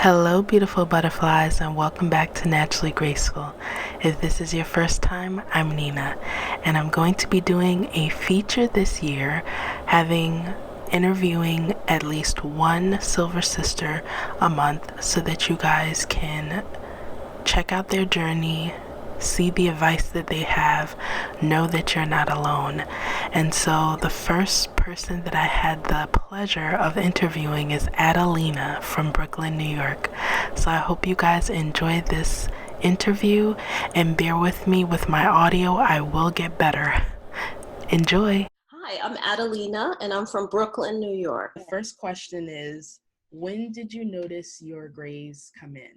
Hello, beautiful butterflies, and welcome back to Naturally Graceful. If this is your first time, I'm Nina, and I'm going to be doing a feature this year, interviewing at least one Silver Sister a month so that you guys can check out their journey, see the advice that they have, know that you're not alone. And so the first person that I had the pleasure of interviewing is Adelina from Brooklyn, New York. So I hope you guys enjoy this interview and bear with me with my audio. I will get better. Enjoy. Hi, I'm Adelina and I'm from Brooklyn, New York. The first question is, when did you notice your grays come in?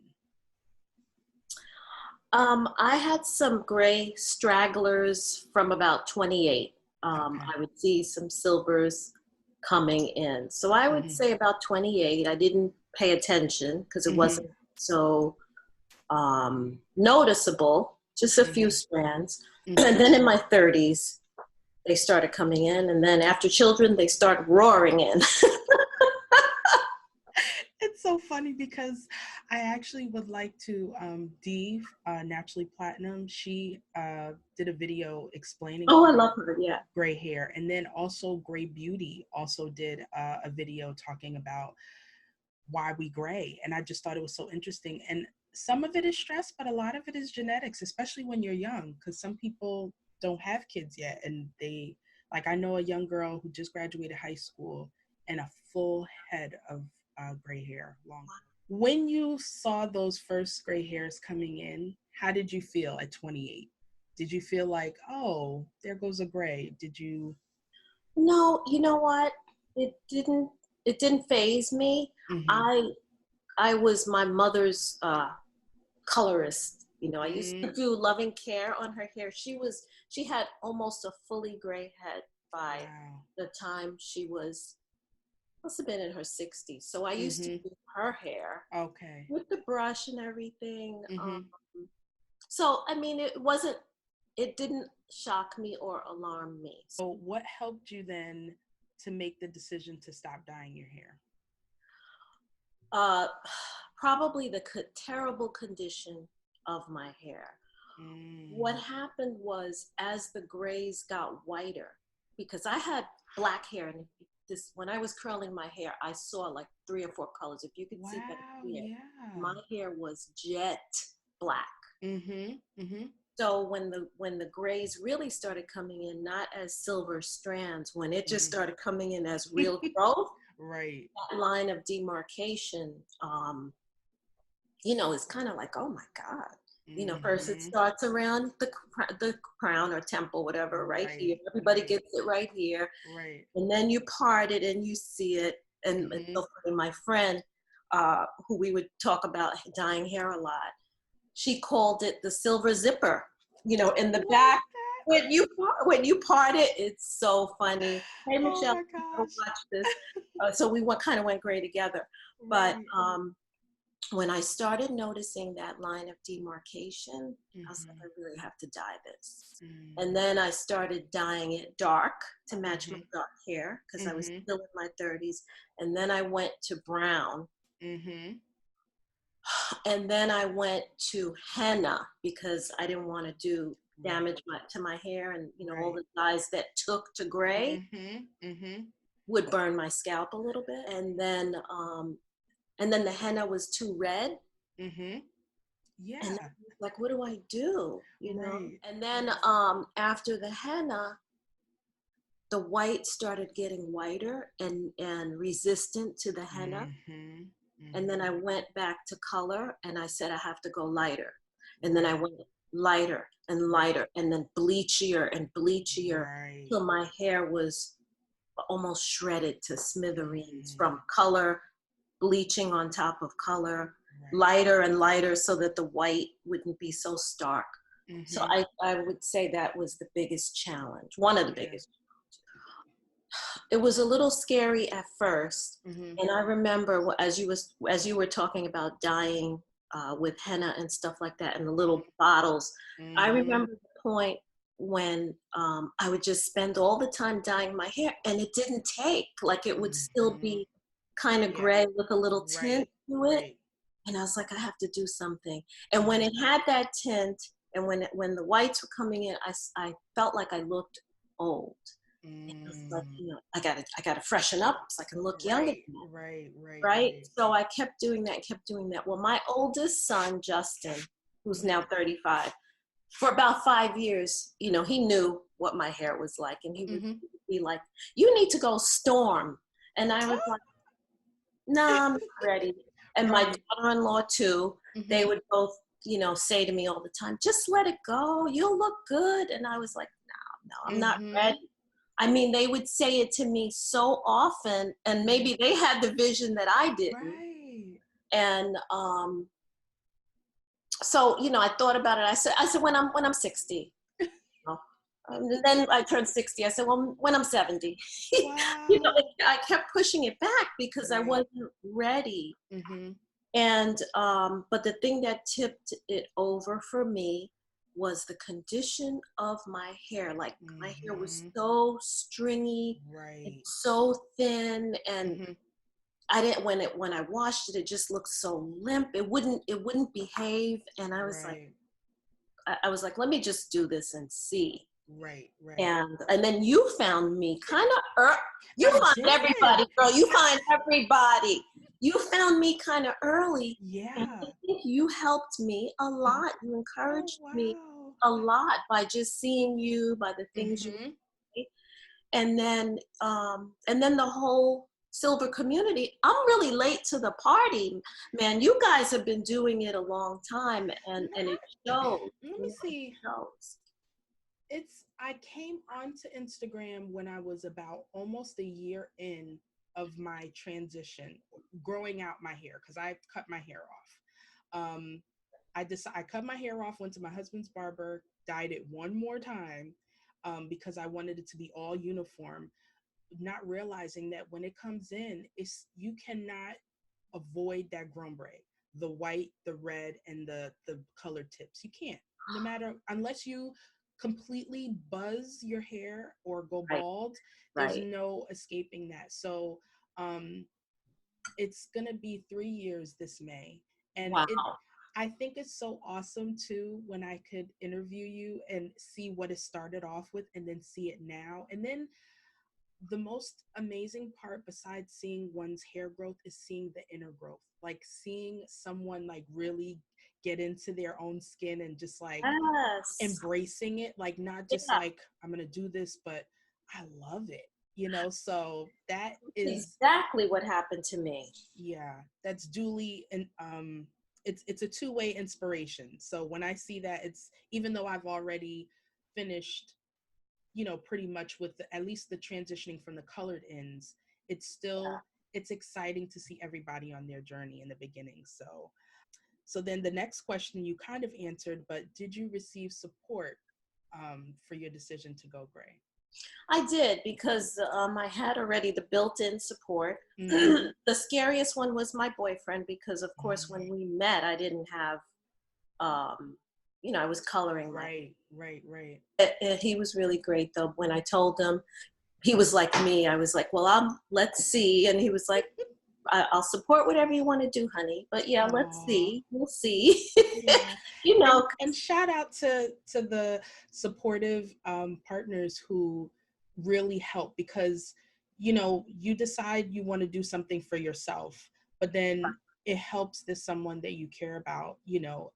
I had some gray stragglers from about 28. Okay. I would see some silvers coming in. So I would say about 28. I didn't pay attention because it wasn't so noticeable, just a few strands. And then in my 30s, they started coming in. And then after children, they start roaring in. It's so funny because I actually would like to, Dee, Naturally Platinum, she did a video explaining Oh, I love her. Yeah. gray hair. And then also Gray Beauty also did a video talking about why we gray. And I just thought it was so interesting. And some of it is stress, but a lot of it is genetics, especially when you're young, because some people don't have kids yet. And like I know a young girl who just graduated high school and a full head of gray hair, long. When you saw those first gray hairs coming in, how did you feel at 28? Did you feel like, oh, there goes a gray? Did you? No, you know what? It didn't phase me. I I was my mother's colorist. I used to do loving care on her hair. She had almost a fully gray head by the time she must have been in her 60s. So I used to do her hair with the brush and everything. So I mean, it didn't shock me or alarm me. So what helped you then to make the decision to stop dyeing your hair? Probably the terrible condition of my hair. What happened was, as the grays got whiter, because I had black hair, and when I was curling my hair, I saw like 3 or 4 colors. If you could see that here, my hair was jet black. So when the grays really started coming in, not as silver strands, when it just started coming in as real growth, right, that line of demarcation, it's kind of like, oh my God. First it starts around the crown or temple, whatever, right here. Everybody gets it right here. Right. And then you part it and you see it. And so my friend, who we would talk about dyeing hair a lot, she called it the silver zipper, in the back. When you part it, it's so funny. Hey, Michelle, watch this. So we kind of went gray together. But when I started noticing that line of demarcation, I was like, I really have to dye this. And then I started dyeing it dark to match my dark hair, because I was still in my 30s. And then I went to brown. And then I went to henna, because I didn't want to do damage to my hair, and all the dyes that took to gray would burn my scalp a little bit. And then the henna was too red. Yeah. And like, what do I do? And then after the henna, the white started getting whiter and resistant to the henna. And then I went back to color, and I said, I have to go lighter. And then I went lighter and lighter, and then bleachier and bleachier, till my hair was almost shredded to smithereens from color, bleaching on top of color, lighter and lighter, so that the white wouldn't be so stark. So I would say that was the biggest challenge, one of the biggest. It was a little scary at first. And I remember, as you were talking about dyeing with henna and stuff like that, in the little bottles, I remember the point when I would just spend all the time dyeing my hair, and it didn't take, like, it would still be kind of gray with a little tint to it. And I was like, I have to do something. And when it had that tint, and when the whites were coming in, I felt like I looked old. And I was like, I gotta freshen up so I can look younger. Right. So I kept doing that. Well, my oldest son, Justin, who's now 35, for about 5 years, he knew what my hair was like, and he would be like, "You need to go storm," and I was like, "No, I'm not ready." And my daughter-in-law too, they would both, say to me all the time, "Just let it go. You'll look good." And I was like, "No, I'm not ready." I mean, they would say it to me so often, and maybe they had the vision that I didn't. Right. And so, I thought about it. I said, when I'm 60. And then I turned 60. I said, well, when I'm 70. Wow. I kept pushing it back because I wasn't ready. And but the thing that tipped it over for me was the condition of my hair. Like my hair was so stringy, and so thin, and I didn't, when I washed it, it just looked so limp. It wouldn't behave. And I was like, I was like, let me just do this and see. Right. And then you found me kind of, you find everybody, girl. You find everybody. You found me kind of early. Yeah. And I think you helped me a lot. You encouraged me a lot by just seeing you, by the things you did. And then the whole Silver community. I'm really late to the party, man. You guys have been doing it a long time, and it shows. Let me see. I came onto Instagram when I was about almost a year in of my transition, growing out my hair, because I cut my hair off. I cut my hair off, went to my husband's barber, dyed it one more time, because I wanted it to be all uniform, not realizing that when it comes in, you cannot avoid that grombre, the white, the red, and the colored tips. You can't, no matter, unless you completely buzz your hair or go bald, there's no escaping that. So it's gonna be 3 years this May, and I think it's so awesome too when I could interview you and see what it started off with, and then see it now. And then the most amazing part, besides seeing one's hair growth, is seeing the inner growth, like seeing someone like really get into their own skin and just like embracing it, like not just like, I'm gonna do this, but I love it, so that is exactly what happened to me. Yeah, that's duly, and it's a two-way inspiration. So when I see that, it's, even though I've already finished, pretty much with at least the transitioning from the colored ends, it's still, it's exciting to see everybody on their journey in the beginning. So then the next question you kind of answered, but did you receive support for your decision to go gray? I did, because I had already the built-in support. The scariest one was my boyfriend, because of course when we met, I didn't have, I was coloring. Right. And he was really great though. When I told him, he was like me. I was like, well, let's see. And he was like, I'll support whatever you want to do, honey. But yeah, let's see. We'll see. Yeah. And shout out to the supportive partners who really help, because, you decide you want to do something for yourself, but then it helps that someone that you care about,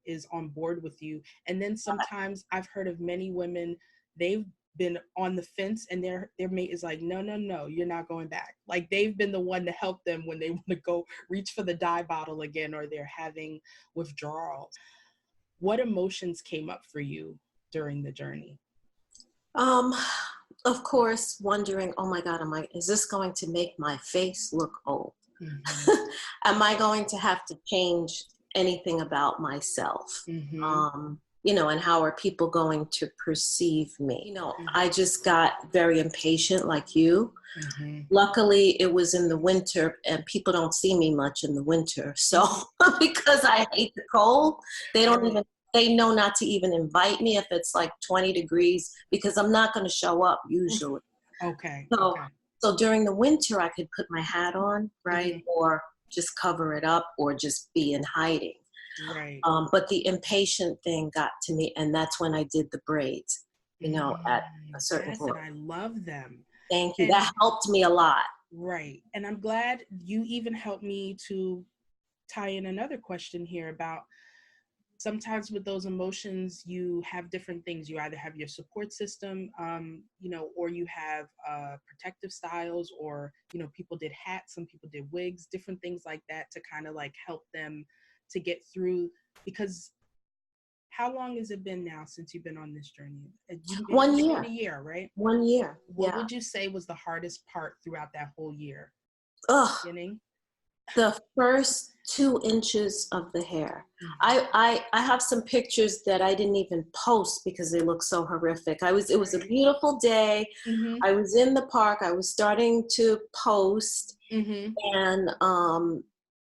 is on board with you. And then sometimes I've heard of many women, they've been on the fence and their mate is like, no, you're not going back. Like they've been the one to help them when they want to go reach for the dye bottle again, or they're having withdrawals. What emotions came up for you during the journey? Of course, wondering, oh my God, is this going to make my face look old? Am I going to have to change anything about myself? And how are people going to perceive me? I just got very impatient, like you. Luckily, it was in the winter, and people don't see me much in the winter. So because I hate the cold, they know not to even invite me if it's like 20 degrees, because I'm not going to show up usually. Okay. So during the winter, I could put my hat on, right? Or just cover it up or just be in hiding. Right. But the impatient thing got to me, and that's when I did the braids, you know, at a certain Yes, point. and I love them. Thank you. And That helped me a lot. right. And I'm glad you even helped me to tie in another question here about sometimes with those emotions, you have different things. You either have your support system, you know, or you have protective styles, or, you know, people did hats, some people did wigs, different things like that to kind of like help them to get through. Because how long has it been now since you've been on this journey? 1 year. About a year, right? 1 year. What would you say was the hardest part throughout that whole year? Ugh. Beginning? The first 2 inches of the hair. I have some pictures that I didn't even post because they look so horrific. It was a beautiful day. I was in the park. I was starting to post, and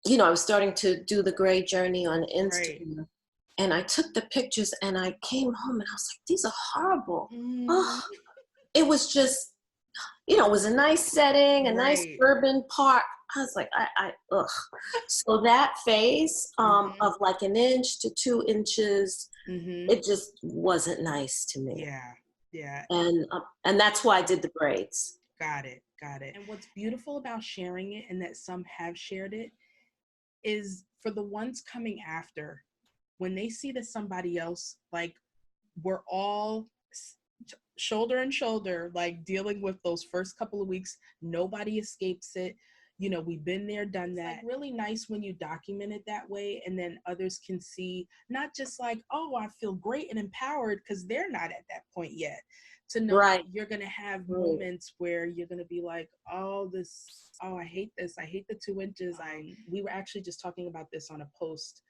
you know, I was starting to do the gray journey on Instagram. Right. And I took the pictures, and I came home, and I was like, these are horrible. Oh, it was just, you know, it was a nice setting, a nice urban park. I was like, ugh. So that phase of like 1 inch to 2 inches, it just wasn't nice to me. Yeah, yeah. And that's why I did the braids. Got it, got it. And what's beautiful about sharing it, and that some have shared it, is for the ones coming after, when they see that somebody else, like, we're all shoulder and shoulder, like dealing with those first couple of weeks, nobody escapes it. You know, we've been there, done that. It's like really nice when you document it that way, and then others can see, not just like, oh, I feel great and empowered, because they're not at that point yet, to know that you're going to have moments where you're going to be like, oh, I hate this. I hate the 2 inches. We were actually just talking about this on a post.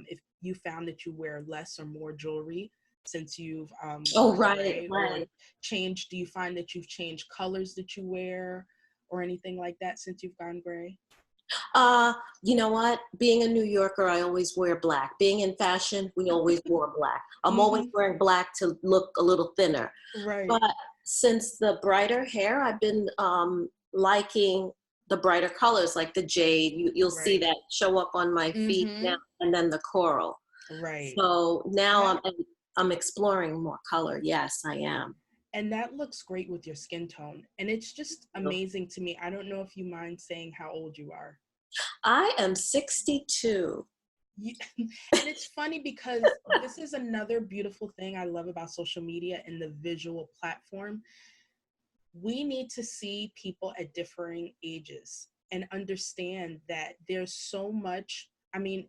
If you found that you wear less or more jewelry since you've or changed, do you find that you've changed colors that you wear or anything like that since you've gone gray? You know what? Being a New Yorker, I always wear black. Being in fashion, we always wore black. I'm always wearing black to look a little thinner. Right. But since the brighter hair, I've been liking the brighter colors, like the jade. You'll see that show up on my feet now, and then the coral. Right. So now I'm exploring more color. Yes, I am. And that looks great with your skin tone. And it's just amazing to me. I don't know if you mind saying how old you are. I am 62. And it's funny because this is another beautiful thing I love about social media and the visual platform. We need to see people at differing ages and understand that there's so much. I mean,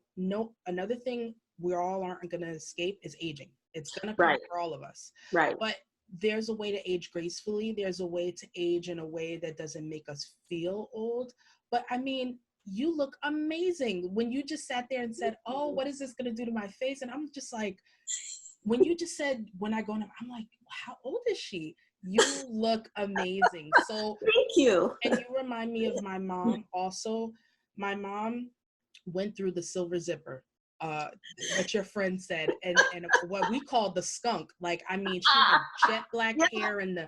another thing we all aren't going to escape is aging. It's going to come for all of us. Right. But there's a way to age gracefully. There's a way to age in a way that doesn't make us feel old. But I mean, you look amazing when you just sat there and said, oh, what is this going to do to my face? And I'm just like, when you just said, when I go in, I'm like, how old is she? You look amazing. So thank you. And you remind me of my mom also. My mom went through the silver zipper. That your friend said, and what we call the skunk. Like, I mean, she had jet black hair, and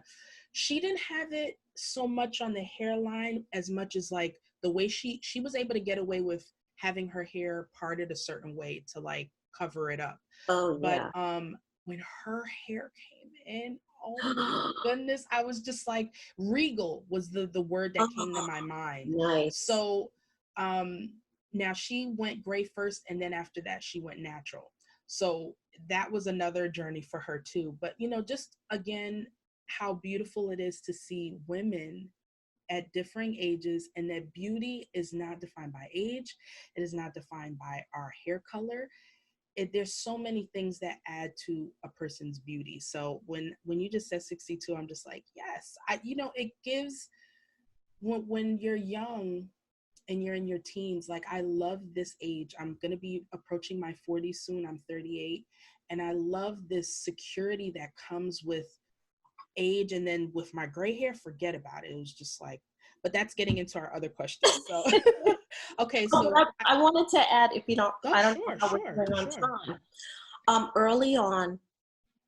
she didn't have it so much on the hairline as much as like the way she was able to get away with having her hair parted a certain way to like cover it up. Oh, but when her hair came in, oh my goodness, I was just like, regal was the word that came to my mind. Nice. So now she went gray first, and then after that she went natural. So that was another journey for her too. But you know, just again, how beautiful it is to see women at differing ages, and that beauty is not defined by age. It is not defined by our hair color. There's so many things that add to a person's beauty. So when you just said 62, I'm just like, yes, it gives, when you're young and you're in your teens, like, I love this age. I'm going to be approaching my 40s soon. I'm 38. And I love this security that comes with age. And then with my gray hair, forget about it. It was just like, but that's getting into our other questions. So, okay. So I wanted to add, if you don't, I don't know how we're going on time. Early on,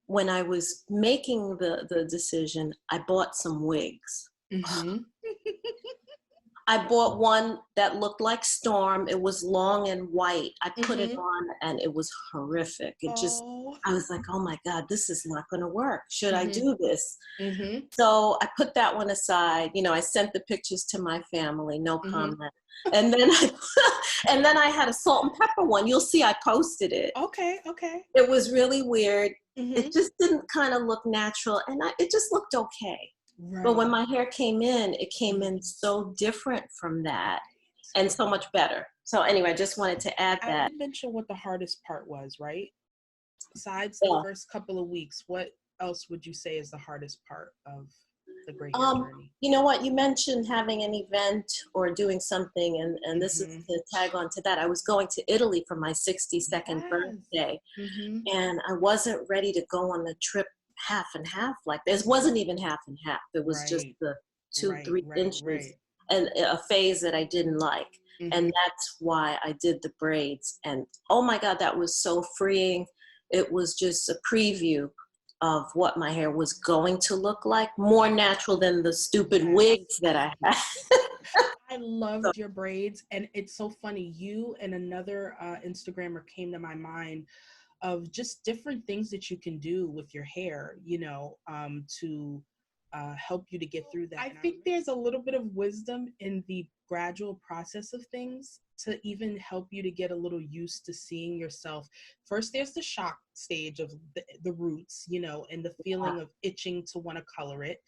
when I was making the decision, I bought some wigs. I bought one that looked like Storm. It was long and white. I put it on and it was horrific. I was like, oh my God, this is not going to work. Should I do this? So I put that one aside. You know, I sent the pictures to my family, no comment. And then I had a salt and pepper one. You'll see I posted it. Okay. It was really weird. It just didn't kind of look natural, and it just looked okay. Right. But when my hair came in, it came in so different from that, and so much better. So anyway, I just wanted to add that. I mentioned what the hardest part was, right? Besides the first couple of weeks, what else would you say is the hardest part of the gray hair journey? You know what? You mentioned having an event or doing something, and this is to tag on to that. I was going to Italy for my 62nd birthday, and I wasn't ready to go on the trip half and half. Like, this wasn't even half and half. It was just the 3 inches and a phase that I didn't like. And that's why I did the braids. And oh my God, that was so freeing. It was just a preview of what my hair was going to look like, more natural than the stupid wigs that I had. I loved your braids. And it's so funny. You and another Instagrammer came to my mind of just different things that you can do with your hair, you know, to help you to get through that. I think there's a little bit of wisdom in the gradual process of things to even help you to get a little used to seeing yourself. First, there's the shock stage of the roots, you know, and the feeling of itching to want to color it.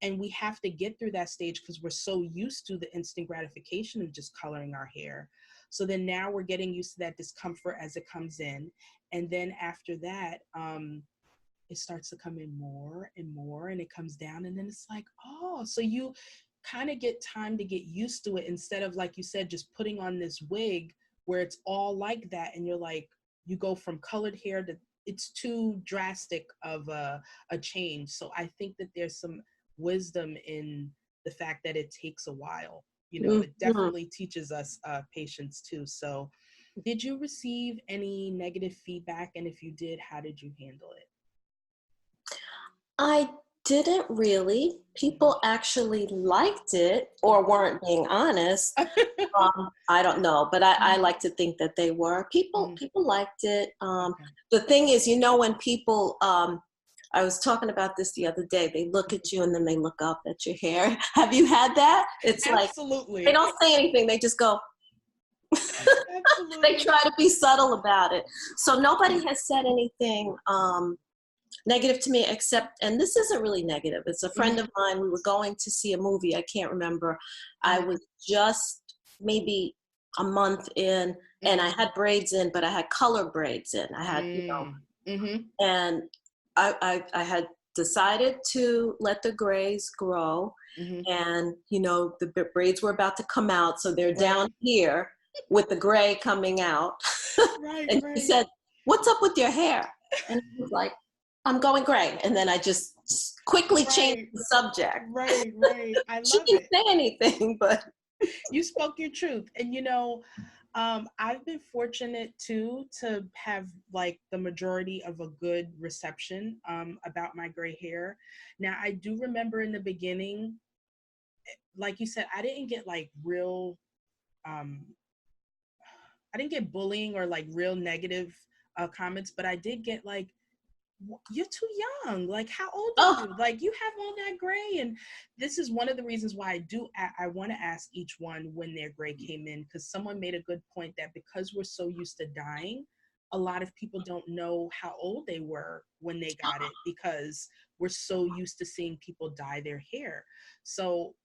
And we have to get through that stage because we're so used to the instant gratification of just coloring our hair. So then now we're getting used to that discomfort as it comes in. And then after that, it starts to come in more and more, and it comes down, and then it's like, oh, so you kind of get time to get used to it instead of, like you said, just putting on this wig where it's all like that, and you're like, you go from colored hair to, it's too drastic of a change. So I think that there's some wisdom in the fact that it takes a while. You know, it definitely teaches us patience too. So did you receive any negative feedback? And if you did, how did you handle it? I didn't really. People actually liked it or weren't being honest. I don't know, but I like to think that they were. People liked it. The thing is, you know, when people, I was talking about this the other day, they look at you and then they look up at your hair. Have you had that? It's Absolutely. Like, they don't say anything. They just go. They try to be subtle about it. So nobody has said anything negative to me, except, and this isn't really negative, it's a friend of mine. We were going to see a movie, I can't remember. I was just maybe a month in, and I had braids in, but I had color braids in. I had, you know, and I had decided to let the grays grow, and, you know, the braids were about to come out, so they're down here with the gray coming out. And she said, "What's up with your hair?" And I was like, "I'm going gray." And then I just quickly changed the subject. Right. I love she didn't say anything, but you spoke your truth. And, you know, I've been fortunate too to have like the majority of a good reception about my gray hair. Now, I do remember in the beginning, like you said, I didn't get like real, I didn't get bullying or like real negative comments, but I did get like, "You're too young. Like, how old are you? Like, you have all that gray." And this is one of the reasons why I want to ask each one when their gray came in, because someone made a good point that because we're so used to dyeing, a lot of people don't know how old they were when they got it because we're so used to seeing people dye their hair. So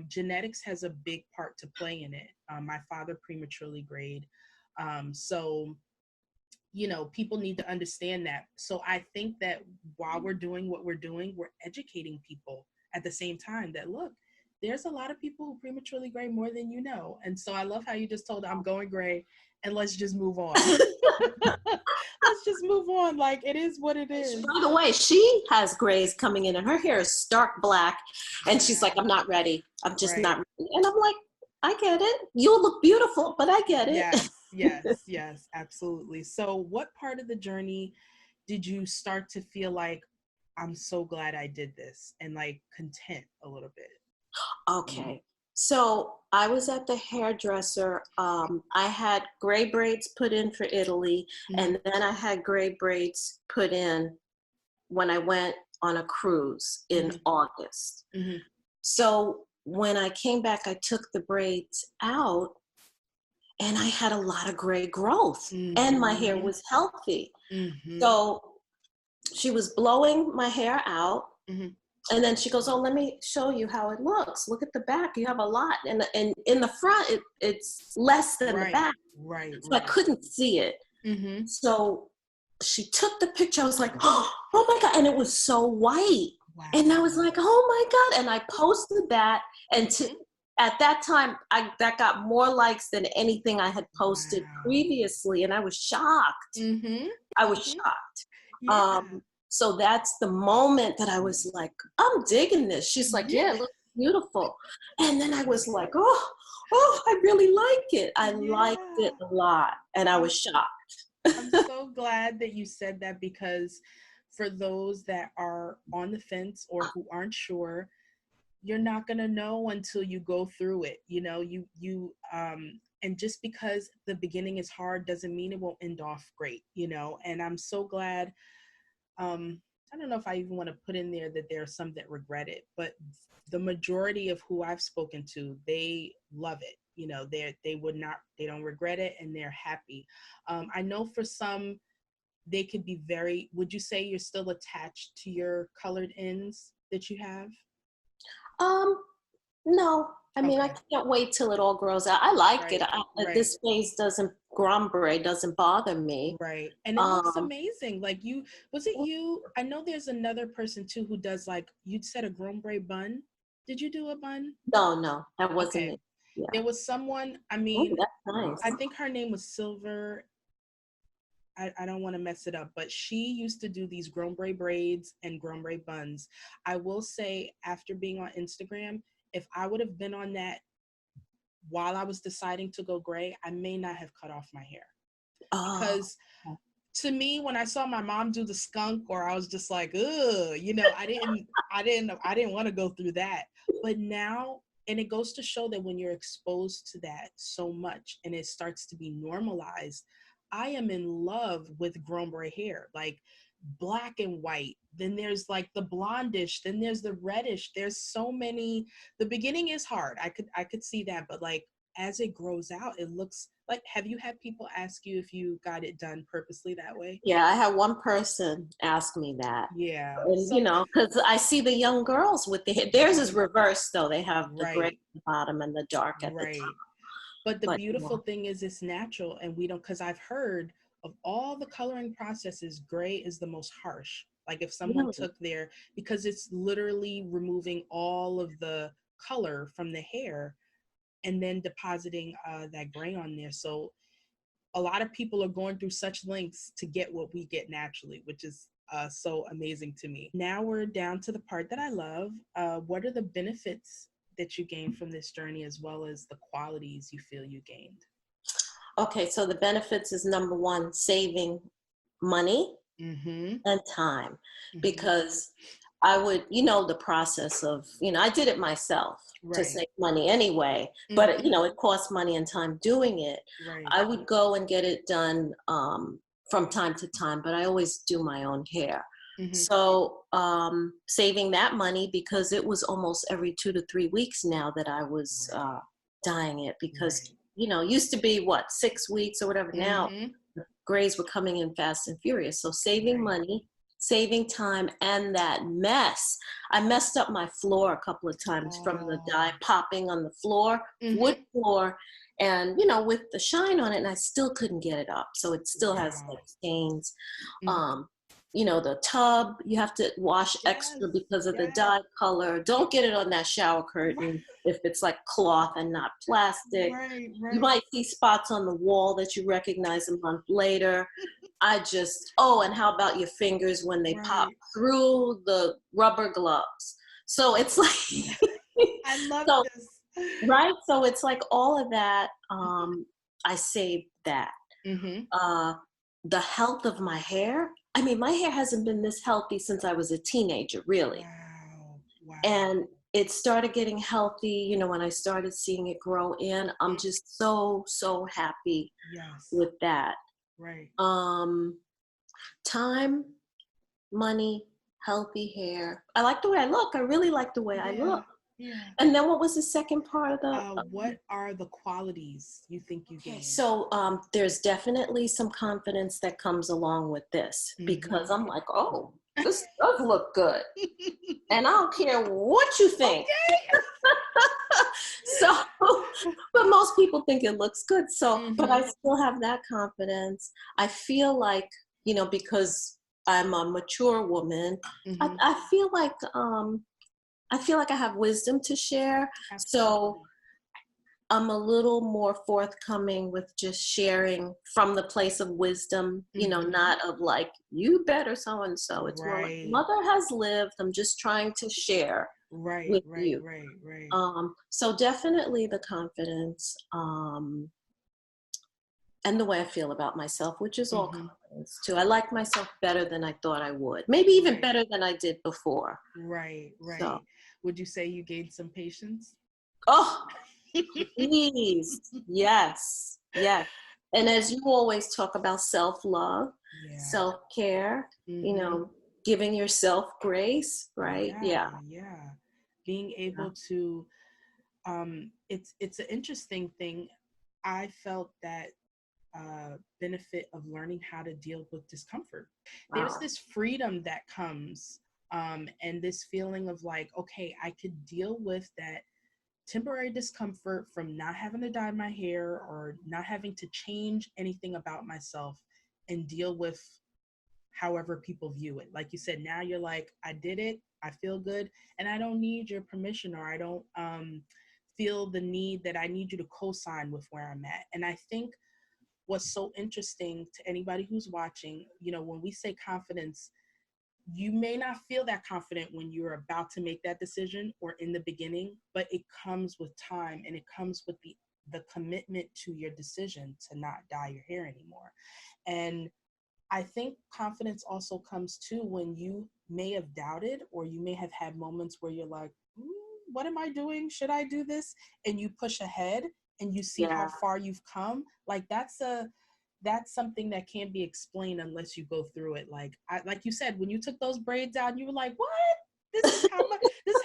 genetics has a big part to play in it. My father prematurely grayed. So you know, people need to understand that. So I think that while we're doing what we're doing, we're educating people at the same time that, look, there's a lot of people who prematurely gray more than you know. And so I love how you just told, I'm going gray and let's just move on. Let's just move on. Like, it is what it is. By the way, she has grays coming in and her hair is stark black. And she's like, "I'm not ready. I'm just not ready." And I'm like, "I get it. You'll look beautiful, but I get it." Yes, absolutely. So what part of the journey did you start to feel like, I'm so glad I did this, and like content a little bit? Okay. So I was at the hairdresser. I had gray braids put in for Italy, Mm-hmm. and then I had gray braids put in when I went on a cruise in Mm-hmm. August. Mm-hmm. So when I came back, I took the braids out and I had a lot of gray growth and my hair Mm-hmm. was healthy. Mm-hmm. So she was blowing my hair out. Mm-hmm. And then she goes, "Oh, let me show you how it looks. Look at the back. You have a lot. And in the front, it's less than the Right, back." right, So I right. couldn't see it. Mm-hmm. So she took the picture. I was like, "Oh my God." And it was so white. And I was Wow. like, "Oh my God." And I posted that. And Mm-hmm. at that time, that got more likes than anything I had posted Wow. previously. And I was shocked. Mm-hmm. I was Mm-hmm. shocked. Yeah. So that's the moment that I was like, "I'm digging this." She's like, "Yeah, Yeah. it looks beautiful." And then I was like, "Oh, I really like it." I liked Yeah. it a lot. And I I'm was shocked. I'm so glad that you said that, because for those that are on the fence or who aren't sure, you're not going to know until you go through it. And just because the beginning is hard doesn't mean it won't end off great. And I'm so glad. I don't know if I even want to put in there that there are some that regret it, but the majority of who I've spoken to, they love it. They don't regret it, and they're happy. I know for some, they could be would you say you're still attached to your colored ends that you have? Um, no, I mean, I Okay. can't wait till it all grows out. I like it. Right, right. This phase doesn't, grombre doesn't bother me. Right. And it looks Um, amazing. Like, was it you? I know there's another person too who does, like, you'd said a grombre bun. Did you do a bun? no, that wasn't Okay. it. Yeah. There was someone, Oh, that's I nice. think her name was Silver. I don't want to mess it up, but she used to do these grombre braids and grombre buns. I will say, after being on Instagram, if I would have been on that while I was deciding to go gray, I may not have cut off my hair, Oh, because to me, when I saw my mom do the skunk, or I was just like, ugh, I didn't want to go through that. But now, and it goes to show that when you're exposed to that so much and it starts to be normalized, I am in love with grombre hair, like black and white. Then there's like the blondish, then there's the reddish. There's so many. The beginning is hard. I could see that, but like as it grows out, it looks like, have you had people ask you if you got it done purposely that way? yeah, I had one person ask me that. Yeah. And, So, because I see the young girls with the hair. Theirs is right, reversed, though. They have the gray at right, the bottom and the dark at the top. right. But the But, beautiful thing is it's natural, and we don't, because I've heard of all the coloring processes, gray is the most harsh. Like if someone really, took because it's literally removing all of the color from the hair and then depositing that gray on there. So a lot of people are going through such lengths to get what we get naturally, which is so amazing to me. Now we're down to the part that I love. What are the benefits that you gained from this journey, as well as the qualities you feel you gained? okay, so the benefits is number one, saving money Mm-hmm. and time, Mm-hmm. because I would, the process of, I did it myself to Right. save money anyway, but Mm-hmm. it costs money and time doing it. Right. I would go and get it done from time to time, but I always do my own hair. Mm-hmm. So saving that money, because it was almost every 2 to 3 weeks now that I was Right. dyeing it, because Right. used to be what, 6 weeks or whatever. Now Mm-hmm. grays were coming in fast and furious. So saving Right. money, saving time, and that mess. I messed up my floor a couple of times from the dye Oh. popping on the floor, wood Mm-hmm. floor, and with the shine on it, and I still couldn't get it up. So it still has Wow. like stains. Mm-hmm. Um, the tub, you have to wash Yes. extra because of the Yes. dye color. Don't get it on that shower Right. curtain if it's like cloth and not plastic. Right. You Right. might see spots on the wall that you recognize a month later. And how about your fingers when they pop Right. through the rubber gloves? So it's like, I love so, this. right? So it's like all of that. I saved that. Mm-hmm. Uh, the health of my hair. I mean, my hair hasn't been this healthy since I was a teenager, really. Wow. And Wow. it started getting healthy, you know, when I started seeing it grow in. I'm just so, so happy with that. Right. Time, money, healthy hair. I like the way I look. I really like the way I look. Yeah. And then what was the second part of the? What are the qualities you think you gain? So there's definitely some confidence that comes along with this, because I'm like, oh, this does look good. And I don't care what you think. Okay. So, but most people think it looks good. So, but I still have that confidence. I feel like, you know, because I'm a mature woman, I feel like I have wisdom to share. Absolutely. So I'm a little more forthcoming with just sharing from the place of wisdom, you know, not of like, you better so-and-so. It's more like, mother has lived. I'm just trying to share with you. So definitely the confidence, and the way I feel about myself, which is all confidence too. I like myself better than I thought I would. Maybe even better than I did before. Right. So, would you say you gained some patience? Oh, please. Yes. And as you always talk about self-love, self-care, you know, giving yourself grace, right? Yeah. Being able to, it's an interesting thing. I felt that benefit of learning how to deal with discomfort. There's this freedom that comes, and this feeling of like, okay, I could deal with that temporary discomfort from not having to dye my hair or not having to change anything about myself, and deal with however people view it. Like you said, now you're like, I did it, I feel good, and I don't need your permission, or I don't feel the need that I need you to co-sign with where I'm at. And I think what's so interesting to anybody who's watching, you know, when we say confidence, you may not feel that confident when you're about to make that decision or in the beginning, but it comes with time, and it comes with the commitment to your decision to not dye your hair anymore. And I think confidence also comes too when you may have doubted, or you may have had moments where you're like, what am I doing? Should I do this? And you push ahead and you see how far you've come. Like that's something that can't be explained unless you go through it. Like you said, when you took those braids out, you were like, what? This is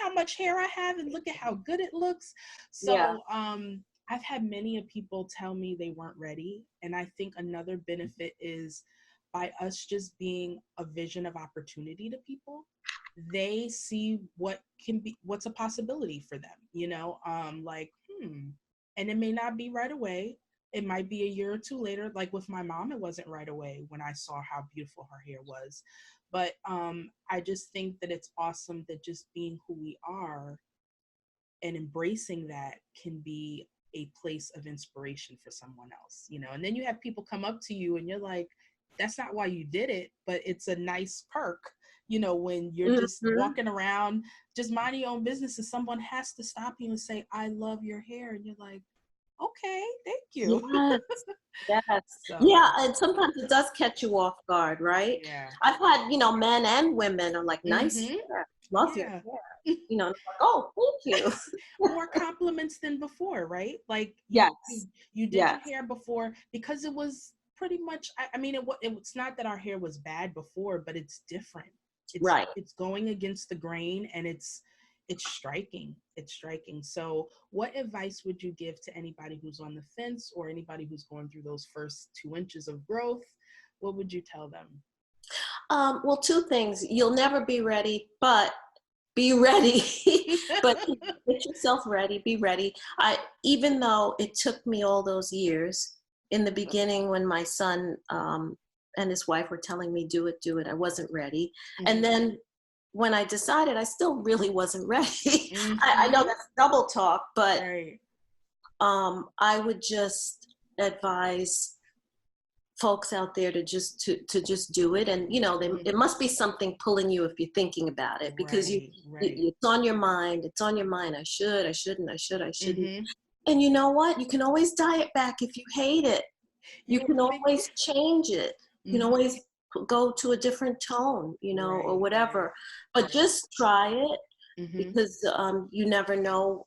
how much hair I have, and look at how good it looks. So I've had many of people tell me they weren't ready. And I think another benefit is by us just being a vision of opportunity to people, they see what's a possibility for them, you know, and it may not be right away. It might be a year or two later. Like with my mom, it wasn't right away when I saw how beautiful her hair was. But I just think that it's awesome that just being who we are and embracing that can be a place of inspiration for someone else, you know. And then you have people come up to you and you're like, that's not why you did it, but it's a nice perk, you know, when you're just walking around, just minding your own business, and someone has to stop you and say, I love your hair. And you're like, okay, thank you. Yes. Yeah, and sometimes it does catch you off guard, right? Yeah. I've had, you know, men and women are like, nice hair, love your hair. You know, like, oh, thank you. More compliments than before, right? Like, you did your hair before because it was pretty much, I mean, it's not that our hair was bad before, but it's different. It's going against the grain, and it's striking. It's striking. So what advice would you give to anybody who's on the fence, or anybody who's going through those first 2 inches of growth? What would you tell them? Well, two things. You'll never be ready, but be ready. But get yourself ready, be ready. Even though it took me all those years, in the beginning when my son and his wife were telling me, do it, I wasn't ready. And then when I decided, I still really wasn't ready. I know that's double talk, but I would just advise folks out there to just do it. And you know, it must be something pulling you if you're thinking about it, because it's on your mind. I shouldn't. And you know what? You can always dye it back if you hate it. You can always change it. You can always go to a different tone, you know, or whatever. But just try it. because you never know,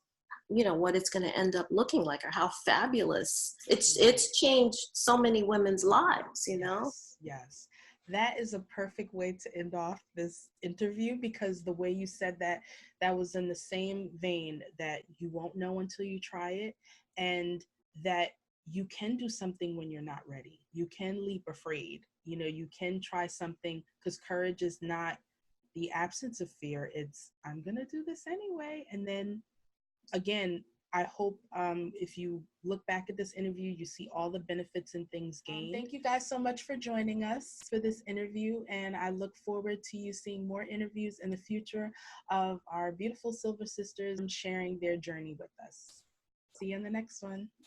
you know, what it's going to end up looking like or how fabulous it's changed so many women's lives, you know. Yes, that is a perfect way to end off this interview, because the way you said that, that was in the same vein that you won't know until you try it, and that you can do something when you're not ready. You can leap afraid. You know, you can try something, because courage is not the absence of fear. It's, I'm gonna do this anyway. And then again, I hope if you look back at this interview, you see all the benefits and things gained. Thank you guys so much for joining us for this interview, and I look forward to you seeing more interviews in the future of our beautiful Silver Sisters sharing their journey with us. See you in the next one.